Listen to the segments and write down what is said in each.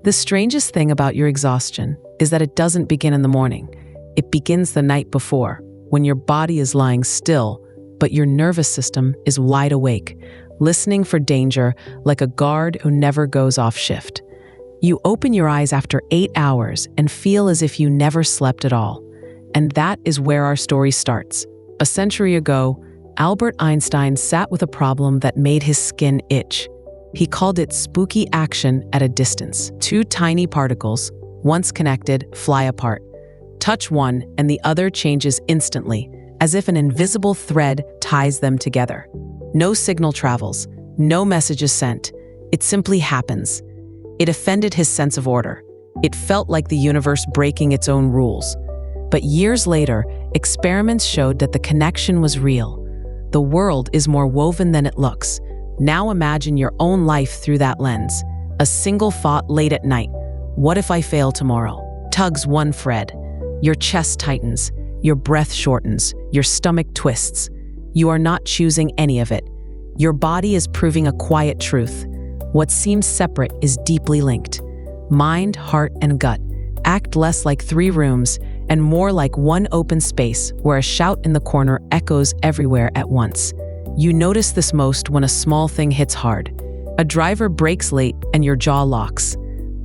The strangest thing about your exhaustion is that it doesn't begin in the morning. It begins the night before, when your body is lying still, but your nervous system is wide awake, listening for danger like a guard who never goes off shift. You open your eyes after 8 hours and feel as if you never slept at all. And that is where our story starts. A century ago, Albert Einstein sat with a problem that made his skin itch. He called it spooky action at a distance. 2 tiny particles, once connected, fly apart. Touch one and the other changes instantly, as if an invisible thread ties them together. No signal travels, no message is sent. It simply happens. It offended his sense of order. It felt like the universe breaking its own rules. But years later, experiments showed that the connection was real. The world is more woven than it looks. Now imagine your own life through that lens. A single thought late at night. What if I fail tomorrow? Tugs one thread. Your chest tightens. Your breath shortens. Your stomach twists. You are not choosing any of it. Your body is proving a quiet truth. What seems separate is deeply linked. Mind, heart, and gut act less like 3 rooms and more like one open space where a shout in the corner echoes everywhere at once. You notice this most when a small thing hits hard. A driver brakes late and your jaw locks.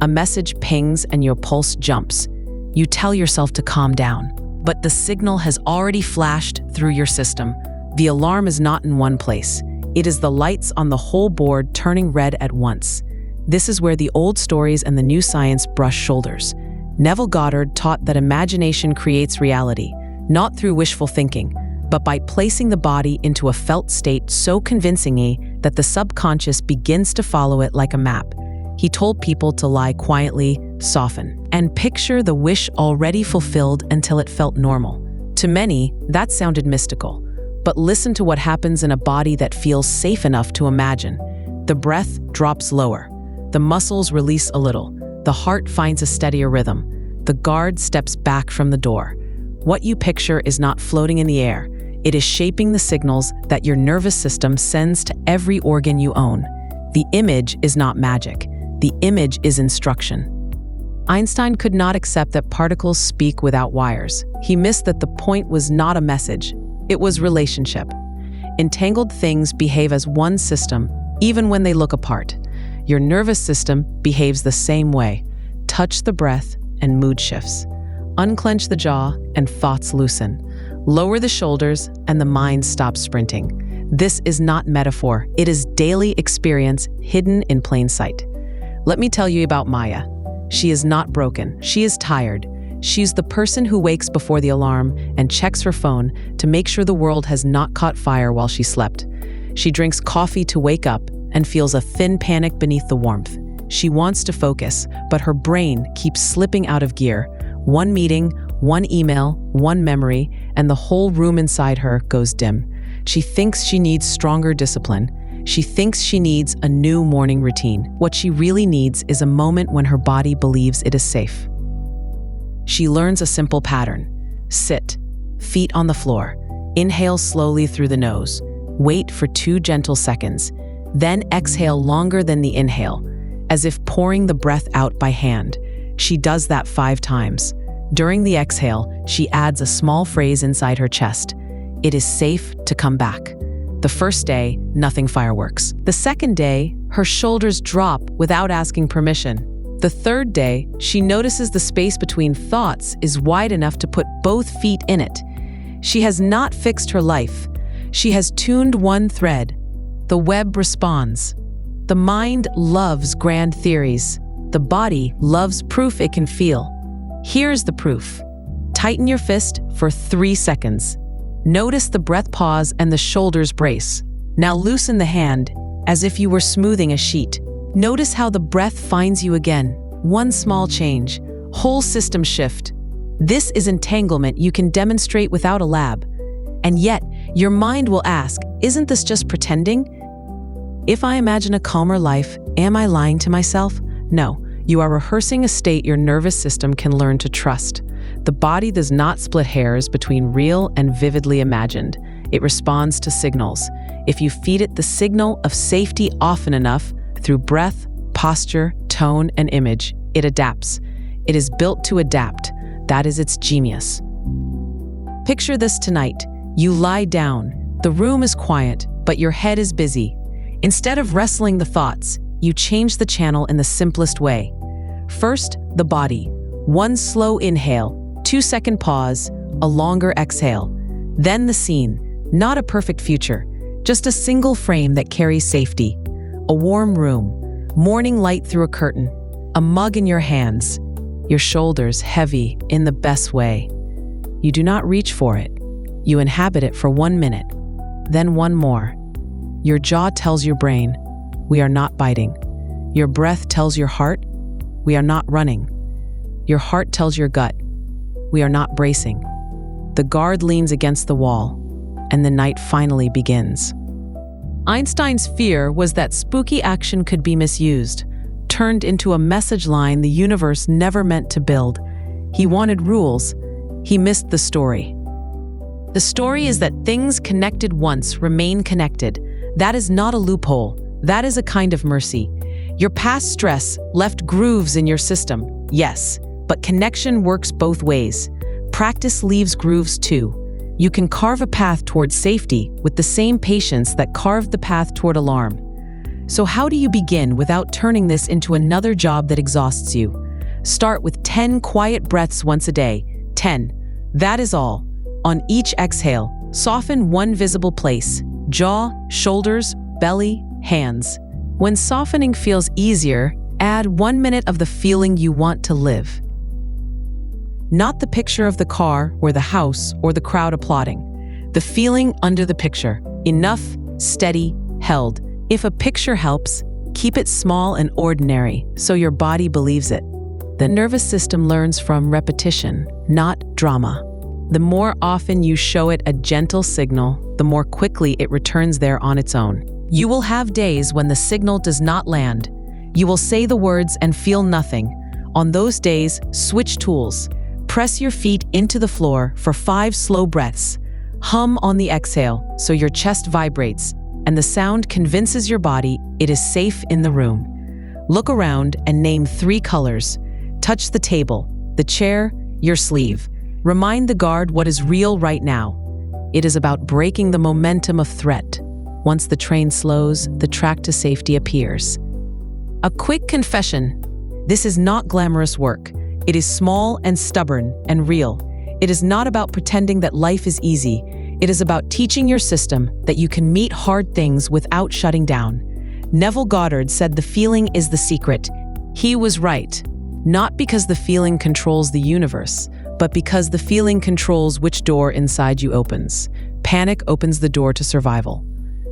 A message pings and your pulse jumps. You tell yourself to calm down, but the signal has already flashed through your system. The alarm is not in one place. It is the lights on the whole board turning red at once. This is where the old stories and the new science brush shoulders. Neville Goddard taught that imagination creates reality, not through wishful thinking, but by placing the body into a felt state so convincingly that the subconscious begins to follow it like a map. He told people to lie quietly, soften, and picture the wish already fulfilled until it felt normal. To many, that sounded mystical. But listen to what happens in a body that feels safe enough to imagine. The breath drops lower. The muscles release a little. The heart finds a steadier rhythm. The guard steps back from the door. What you picture is not floating in the air. It is shaping the signals that your nervous system sends to every organ you own. The image is not magic. The image is instruction. Einstein could not accept that particles speak without wires. He missed that the point was not a message. It was relationship. Entangled things behave as one system, even when they look apart. Your nervous system behaves the same way. Touch the breath and mood shifts. Unclench the jaw and thoughts loosen. Lower the shoulders and the mind stops sprinting. This is not metaphor. It is daily experience hidden in plain sight. Let me tell you about Maya. She is not broken. She is tired. She's the person who wakes before the alarm and checks her phone to make sure the world has not caught fire while she slept. She drinks coffee to wake up and feels a thin panic beneath the warmth. She wants to focus, but her brain keeps slipping out of gear. One meeting, one email, one memory, and the whole room inside her goes dim. She thinks she needs stronger discipline. She thinks she needs a new morning routine. What she really needs is a moment when her body believes it is safe. She learns a simple pattern. Sit, feet on the floor. Inhale slowly through the nose. Wait for 2 gentle seconds. Then exhale longer than the inhale, as if pouring the breath out by hand. She does that 5 times. During the exhale, she adds a small phrase inside her chest. It is safe to come back. The first day, nothing fireworks. The second day, her shoulders drop without asking permission. The third day, she notices the space between thoughts is wide enough to put both feet in it. She has not fixed her life. She has tuned one thread. The web responds. The mind loves grand theories. The body loves proof it can feel. Here's the proof. Tighten your fist for 3 seconds. Notice the breath pause and the shoulders brace. Now loosen the hand as if you were smoothing a sheet. Notice how the breath finds you again. One small change, whole system shift. This is entanglement you can demonstrate without a lab. And yet, your mind will ask, isn't this just pretending? If I imagine a calmer life, am I lying to myself? No, you are rehearsing a state your nervous system can learn to trust. The body does not split hairs between real and vividly imagined. It responds to signals. If you feed it the signal of safety often enough, through breath, posture, tone, and image, It adapts. It is built to adapt. That is its genius. Picture this tonight. You lie down. The room is quiet, but your head is busy. Instead of wrestling the thoughts, you change the channel in the simplest way. First, the body. 1 slow inhale, 2-second pause, a longer exhale. Then the scene. Not a perfect future, just a single frame that carries safety. A warm room, morning light through a curtain, a mug in your hands, your shoulders heavy in the best way. You do not reach for it. You inhabit it for 1 minute, then one more. Your jaw tells your brain, we are not biting. Your breath tells your heart, we are not running. Your heart tells your gut, we are not bracing. The guard leans against the wall, and the night finally begins. Einstein's fear was that spooky action could be misused, turned into a message line the universe never meant to build. He wanted rules. He missed the story. The story is that things connected once remain connected. That is not a loophole. That is a kind of mercy. Your past stress left grooves in your system, yes, but connection works both ways. Practice leaves grooves too. You can carve a path toward safety with the same patience that carved the path toward alarm. So how do you begin without turning this into another job that exhausts you? Start with 10 quiet breaths once a day. 10. That is all. On each exhale, soften one visible place: jaw, shoulders, belly, hands. When softening feels easier, add 1 minute of the feeling you want to live. Not the picture of the car or the house or the crowd applauding. The feeling under the picture. Enough, steady, held. If a picture helps, keep it small and ordinary so your body believes it. The nervous system learns from repetition, not drama. The more often you show it a gentle signal, the more quickly it returns there on its own. You will have days when the signal does not land. You will say the words and feel nothing. On those days, switch tools. Press your feet into the floor for 5 slow breaths. Hum on the exhale so your chest vibrates, and the sound convinces your body it is safe in the room. Look around and name 3 colors. Touch the table, the chair, your sleeve. Remind the guard what is real right now. It is about breaking the momentum of threat. Once the train slows, the track to safety appears. A quick confession. This is not glamorous work. It is small and stubborn and real. It is not about pretending that life is easy. It is about teaching your system that you can meet hard things without shutting down. Neville Goddard said the feeling is the secret. He was right. Not because the feeling controls the universe, but because the feeling controls which door inside you opens. Panic opens the door to survival.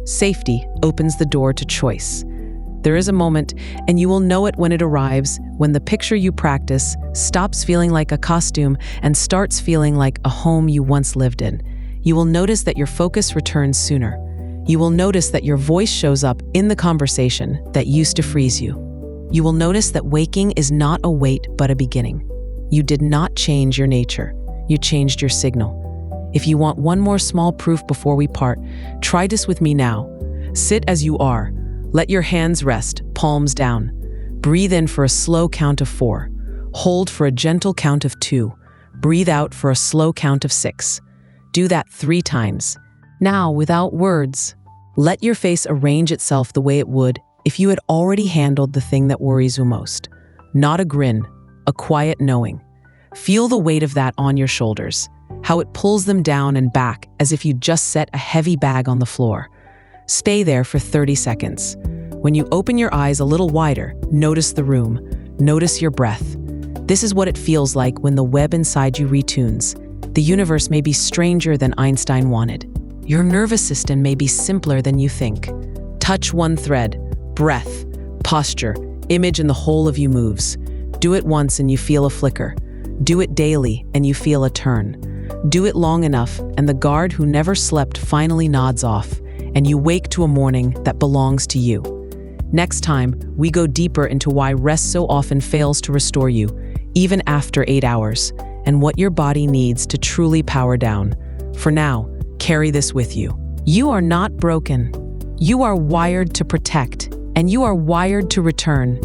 Safety opens the door to choice. There is a moment, and you will know it when it arrives, when the picture you practice stops feeling like a costume and starts feeling like a home you once lived in. You will notice that your focus returns sooner. You will notice that your voice shows up in the conversation that used to freeze you. You will notice that waking is not a wait but a beginning. You did not change your nature. You changed your signal. If you want one more small proof before we part, try this with me now. Sit as you are. Let your hands rest, palms down. Breathe in for a slow count of 4. Hold for a gentle count of 2. Breathe out for a slow count of 6. Do that 3 times. Now, without words, let your face arrange itself the way it would if you had already handled the thing that worries you most. Not a grin, a quiet knowing. Feel the weight of that on your shoulders, how it pulls them down and back as if you just set a heavy bag on the floor. Stay there for 30 seconds. When you open your eyes a little wider, notice the room. Notice your breath. This is what it feels like when the web inside you retunes. The universe may be stranger than Einstein wanted. Your nervous system may be simpler than you think. Touch one thread. Breath, posture, image and the whole of you moves. Do it once and you feel a flicker. Do it daily and you feel a turn. Do it long enough and the guard who never slept finally nods off, and you wake to a morning that belongs to you. Next time, we go deeper into why rest so often fails to restore you, even after 8 hours, and what your body needs to truly power down. For now, carry this with you. You are not broken. You are wired to protect, and you are wired to return.